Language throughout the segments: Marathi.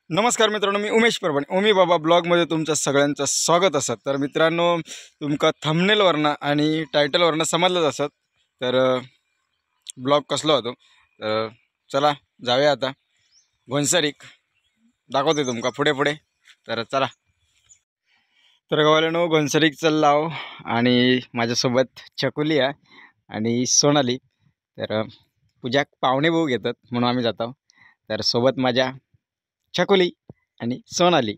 नमस्कार मित्रांनो, मी उमेश परभणी ओमी बाबा ब्लॉगमध्ये तुमचं सगळ्यांचं स्वागत असत। तर मित्रांनो, तुमका थंबनेलवरनं आणि टायटलवरनं समजलंच असत तर ब्लॉग कसला होतो। तर चला जाऊया आता घोणसरीक दाखवते तुमका पुढे पुढे। तर चला, तर गावाल्यानो घोणसरीक चाललाव आणि माझ्यासोबत चकुली आहे आणि सोनाली। तर पूजाक पाहुणे भाऊ घेतात म्हणून आम्ही जातो। तर सोबत माझ्या चकुली आणि सोनाली।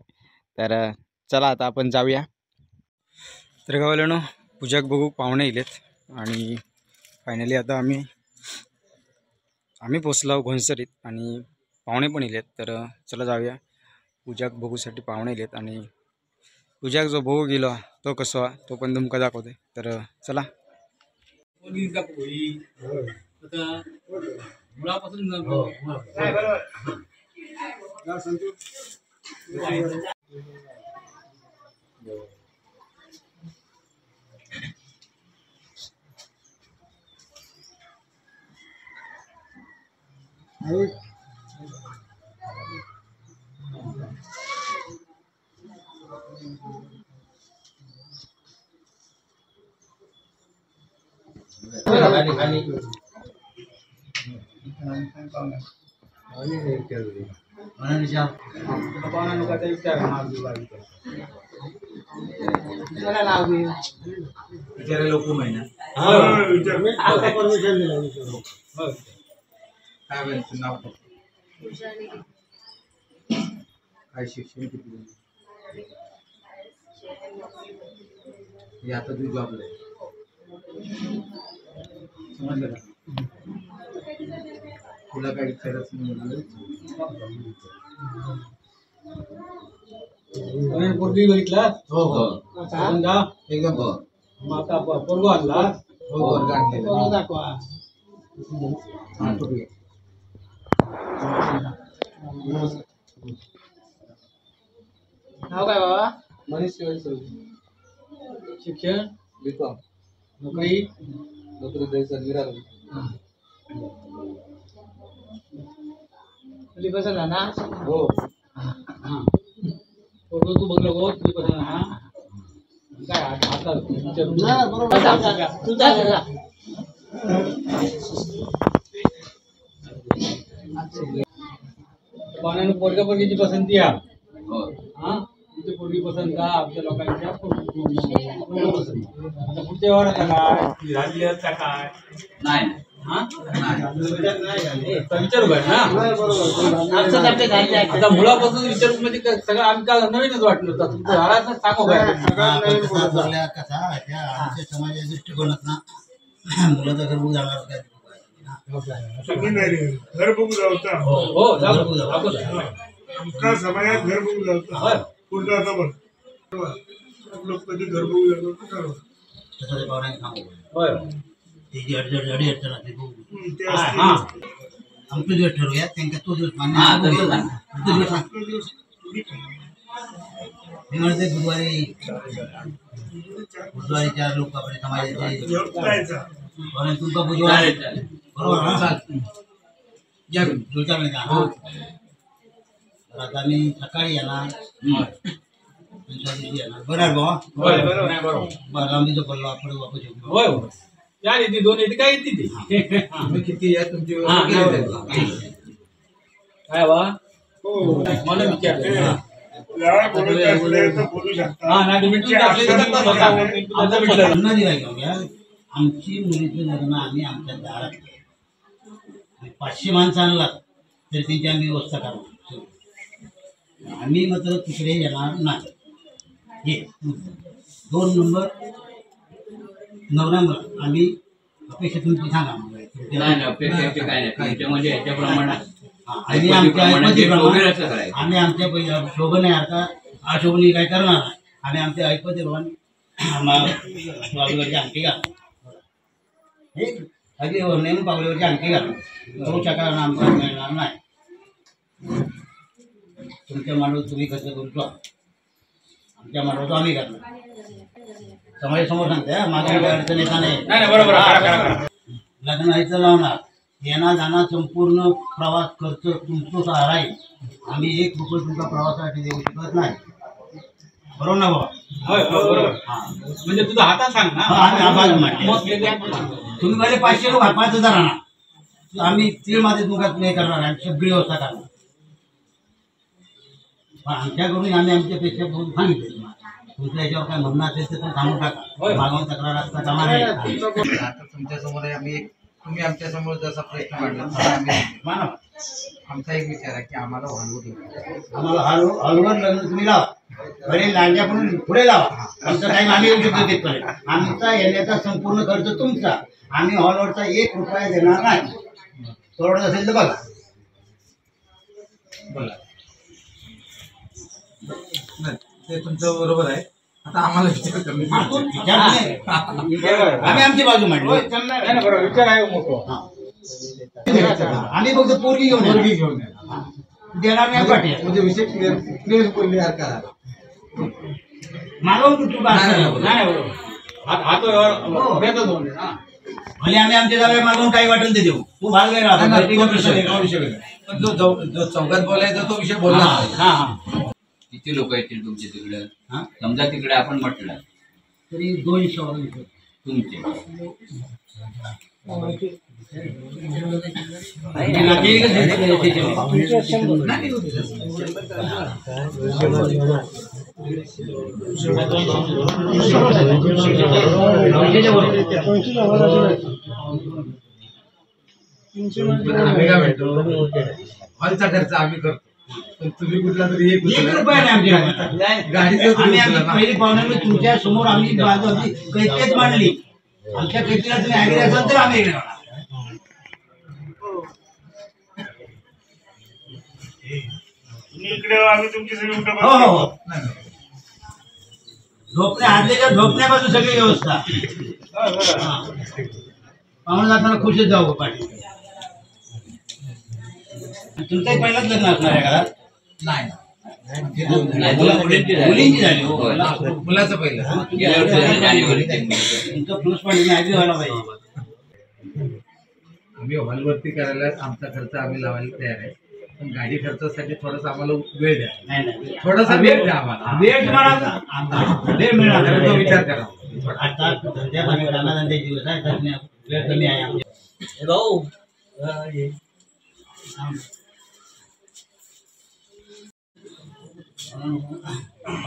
तर चला आता आपण जाऊया। तर गावाल्यानो पूजाक बघू पाहुणे इलेत आणि फायनली आता आम्ही पोचलो घोणसरीत आणि पाहुणे पण इलेत। तर चला जाऊया, पूजाक बघूसाठी पाहुणे इलेत आणि पूजाक जो भाऊ गेलो तो कसो तो पण तुमका दाखवते। तर चला। काय शिक्षण किती आता तू जॉबला समजलं का? तुला काही विचारच नाही। पोरगी बघितला? हो हो, एकदम हो। माता पोरगो आणला? हो पोरगा आणलेला दाखवा। नाव काय बाबा? मनीष शिवाजी। शिक्षण B.Com। नोकरी द्यायचं विरार। तुझी पसंत आहे ना? हो। फोटो तू बघलो गो, तुझी पसंत आहे ना? काय आता पाण्याने पोरगा पोरगीची पसंती आहे। हा, तुमची पोरगी पसंत का आमच्या लोकांच्या पसंत? आता पुढच्या वाराचा काय राज्याचा काय नाही विचारू काय ना? आता मुळापासून विचारू म्हणजे सगळं आम्ही का नवीनच वाटलं होतं। तुमचं घराचं सांगू काय? कसा आमच्या समाजाच्या दृष्टिकोनात ना मुलाचा घर बघू जाणार काय घर बघू जाऊचा। हो समाजात घर बघू जाऊचा पुढचा आता बघ लोक कधी घर बघू जातो त्याची अडचण असते आमचे दिवस ठरवूया त्यांना तो दिवस मान्य मी म्हणते बुधवारी 4 लोक आपल्या समाजाचे तुमचा बुधवार बरोबर आता मी सकाळी येणार बरोबर लांबीचं पडलो आपण वापस येऊ चार येते 2 येते काय येते ती किती आहे तुमची काय बा मला विचार आमची मुलीचं लग्न आम्ही आमच्या दारात 500 माणसं आणला तरी त्यांची आम्ही व्यवस्था करू। आम्ही मात्र तिकडे येणार नाही। हे 2 नंबर नवरा आम्ही अपेक्षा तुमची सांगा आम्ही आमच्या शोभने आता अशोभने काय करणार नाही। आम्ही आमच्या ऐपतीप्रमाणे आणखी घालू अगदी नेमून पावल्यावरची आणखी घालू करू शकाल आमचा मिळणार नाही। तुमच्या मांडव तुम्ही खर्च करू शकता, आमच्या मांडव आम्ही करणार। समाजासमोर सांगते माझ्या अडचण येता नाही। बरोबर लग्न व्हायचं लावणार येणा जाणं संपूर्ण प्रवास खर्च तुमचा राहील. आम्ही 1 रुपये तुमचा प्रवासासाठी देऊ शकत नाही. बरोबर ना बाबा? म्हणजे तुझा हातात सांग ना. आम्ही आभार मानले. तुम्ही मला 500 लोक 5,000 आणा. आम्ही तिळमध्ये तुमका हे करणार आहे. सगळी व्यवस्था करणार. पण आमच्याकडून आम्ही आमच्यापेक्षा बोलून सांगितले तुम्हाला. तुमच्या याच्यावर काय म्हणणं असेल तर पण सांगून टाका. मागून तक्रार असता कामा नाही. आता तुमच्यासमोर आम्ही तुम्ही आमच्यासमोर जसा प्रश्न मांडला तसा आम्ही मानव आमचा एक विचार आहे की आम्हाला हॉलवूड आम्हाला हळूहळू लग्न तुम्ही लावा. बरे लांजा म्हणून पुढे लावा. आमचा टाईम आम्ही येऊ शकतो तिथपर्यंत. आमचा येण्याचा संपूर्ण खर्च तुमचा. आम्ही हॉलवरचा 1 रुपया देणार नाही. परवडत असेल तर बघा. बोला. नाही, ते तुमचं बरोबर आहे. आता आम्हाला विचार कमी विचार नाही. आम्ही आमची बाजू मांडली. विचार आहे मोठं. हा. आम्ही फक्त पोरगी घेऊन येणार. देणार नाही पाठी. म्हणजे विषय क्लिअर बोलले का मागवून तू भले आम्ही आमच्या जागा मागवून काही वाटेल ते देऊ. तू भाग नाही राहतो. पण जो चौकात बोलायचा तो विषय बोलला हा. किती लोक येतील तुमच्या तिकडे? हा? समजा तिकडे आपण म्हटलं तरी 200 तुमचे आम्ही काय म्हणतो हॉलचा खर्च आम्ही करतो. पण तुम्ही कुठला तरी 1 रुपया नाही आमची गाडीचं आम्ही पहिली पाहुण्यांना तुमच्या समोर आम्ही बाजू आमची कैफियत मांडली. आमच्या कैफीला तुम्ही ऍग्री असाल तर आम्ही ऍग्री राहणार. हो हो हो. झोपण्या झोपण्यापासून सगळी व्यवस्था. पाहुणे जाताना खुशच जाऊ पाठी. तुमचंही पहिलाच लग्न असणार आहे घरात? नाही मुलींची झाली हो. मुलाचं पहिलं गेल्या वर्षी जानेवारी तुमचं प्लस पॉईंट ऍग्री व्हायला पाहिजे. आम्ही हॉलवरती करायला आमचा खर्च आम्ही लावायला तयार आहे. पण गाडी खर्चासाठी थोडासा आम्हाला वेळ द्या. नाही थोडासा वेळ द्या आम्हाला. वेळ तुम्हाला वेळ मिळणार. तो विचार करा. आता धंद्यापाणी धंद्याचे दिवस आहे तर वेळ कमी आहे आमच्या. भाऊ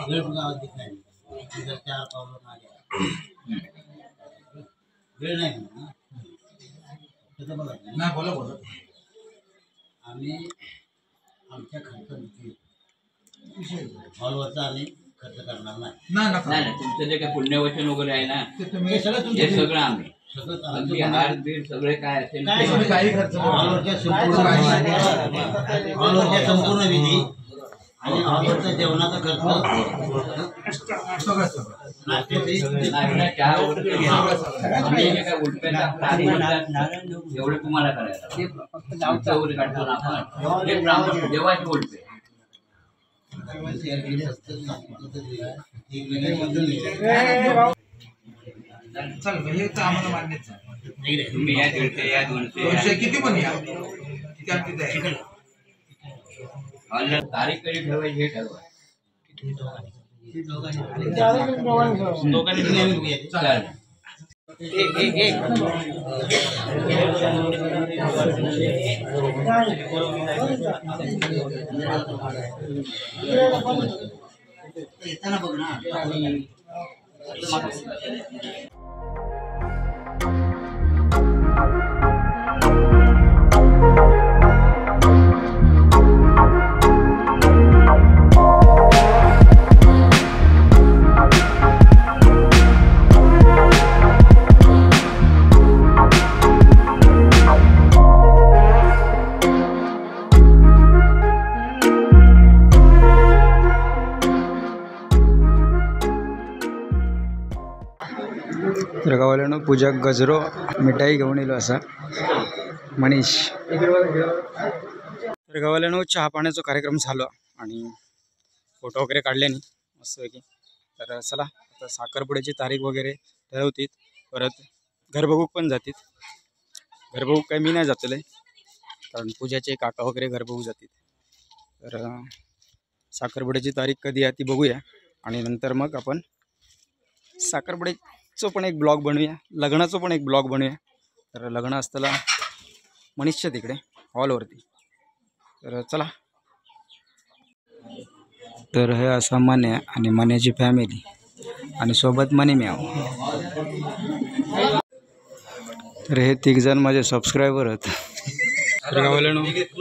वेळ बघा अधिक नाही. चार पावलं मागे वेळ नाही ना. तसं बघा नाही बोला बोला. आम्ही आमच्या खर्च हॉलवरचा आम्ही खर्च करणार नाही. नाही तुमचं जे काही पुण्यवचन वगैरे आहे ना ते तुम्ही हे सगळं हे तुमचं सगळं आम्ही सगळं अगदी आमचं हार बीर सगळे काय असेल काय तुम्ही काही खर्च करा. हॉलवरच्या संपूर्ण विधी आणि हॉलवरचा जेवणाचा खर्च सगळं सगळं नाश्त्याचे नाही, चहा वगैरे घेणार. आम्ही जे काय उलट्याचा तारीख म्हणतात, एवढं तुम्हाला करायचं. ते फक्त गावचं वगैरे काढतो ना आपण. ते ब्राह्मण देवाचे उलटे. चल हे तर आम्हाला मान्यच आहे. तुम्ही या दीडशे या 200 200 किती पण या किती आमची तयारी. हॉलला तारीख कधी ठरवायची हे ठरवा. चालेल. येताना बघ ना. तर गावाला पूजा गजरो मिठाई घेऊन येलो असा मनीष. तर गावाला चहा पाण्याचा कार्यक्रम झाला आणि फोटो वगैरे काढल्याने मस्तपैकी. तर चला आता साखरपुड्याची तारीख वगैरे ठरवतील. परत घर बघूक पण जातील. घरभाऊ काही मी नाही जातले, कारण पूजाचे काका वगैरे घरभाऊ जातील. तर साखरपुड्याची तारीख कधी आहे ती बघूया आणि नंतर मग आपण साखरपुड्याचं पण एक ब्लॉग बनवूया, लग्नाचं पण एक ब्लॉग बनवूया. तर लग्न असताना मनीषच्या तिकडे हॉलवरती. तर चला. तर हे असा मन्या आणि मन्याची फॅमिली आणि सोबत मनी म्याव. तर हे तिघजण माझे सबस्क्रायबर आहेत. तर गावाला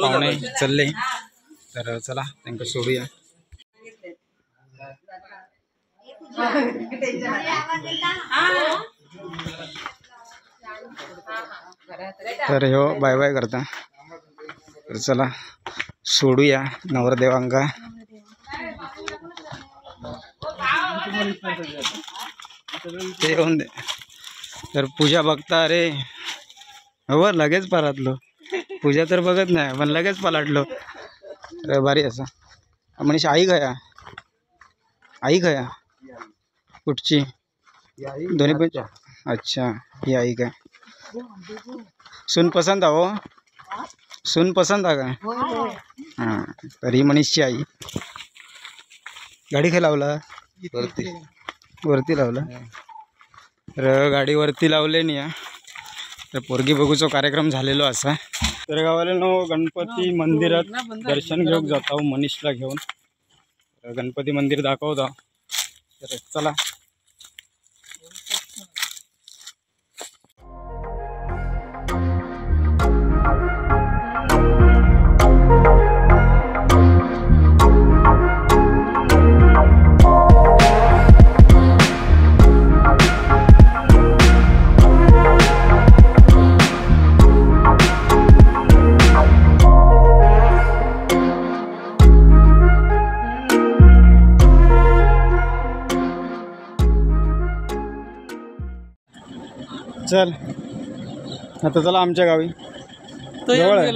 पाहुणे चालले, तर चला त्यांना सोडूया. तर ह्यो बाय बाय करता. तर चला सोडूया नवरदेवांका. ते येऊन दे. तर पूजा बघता रे, हो लगेच पलाटलो. पूजा तर बघत नाही पण लगेच पलाटलो. अरे भारी असं. मनीष आई गया, आई गया कुठची दोन्ही पण. अच्छा ही आई काय. सून पसंत हो, सून पसंत आहे काय. हां तर ही मनीषची आई. गाडी खाय लावला वरती लावला. तर गाडी वरती लावले नाही. तर पोरगी बघूचो कार्यक्रम झालेलो असा. तर गावाला गणपती मंदिरात दर्शन घेऊन जातो मनीषला घेऊन. गणपती मंदिर दाखवतो. तर चला. चल आता चला आमच्या गावी. जवळ आहे.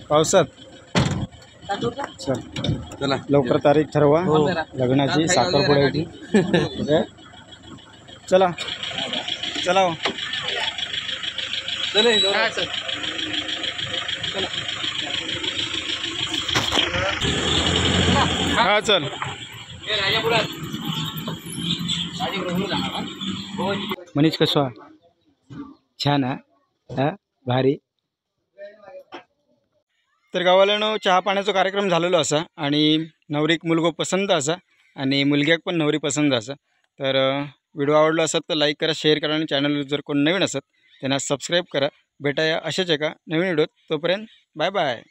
पावसात चल चला लवकर तारीख ठरवा लग्नाची साखरपुड्याची. चला चला हो. हा चल. मनीष कसं छान आहे भारी. तर गावाला चहा पाण्याचा कार्यक्रम झालेलो असा आणि नवरीक मुलगो पसंत असा आणि मुलग्याक पण नवरी पसंत असा. तर व्हिडिओ आवडला असत तर लाईक करा, शेअर करा आणि चॅनल जर कोण नवीन असत त्यांना सबस्क्राईब करा. भेटाया अशाच एका नवीन व्हिडिओत. तोपर्यंत बाय बाय.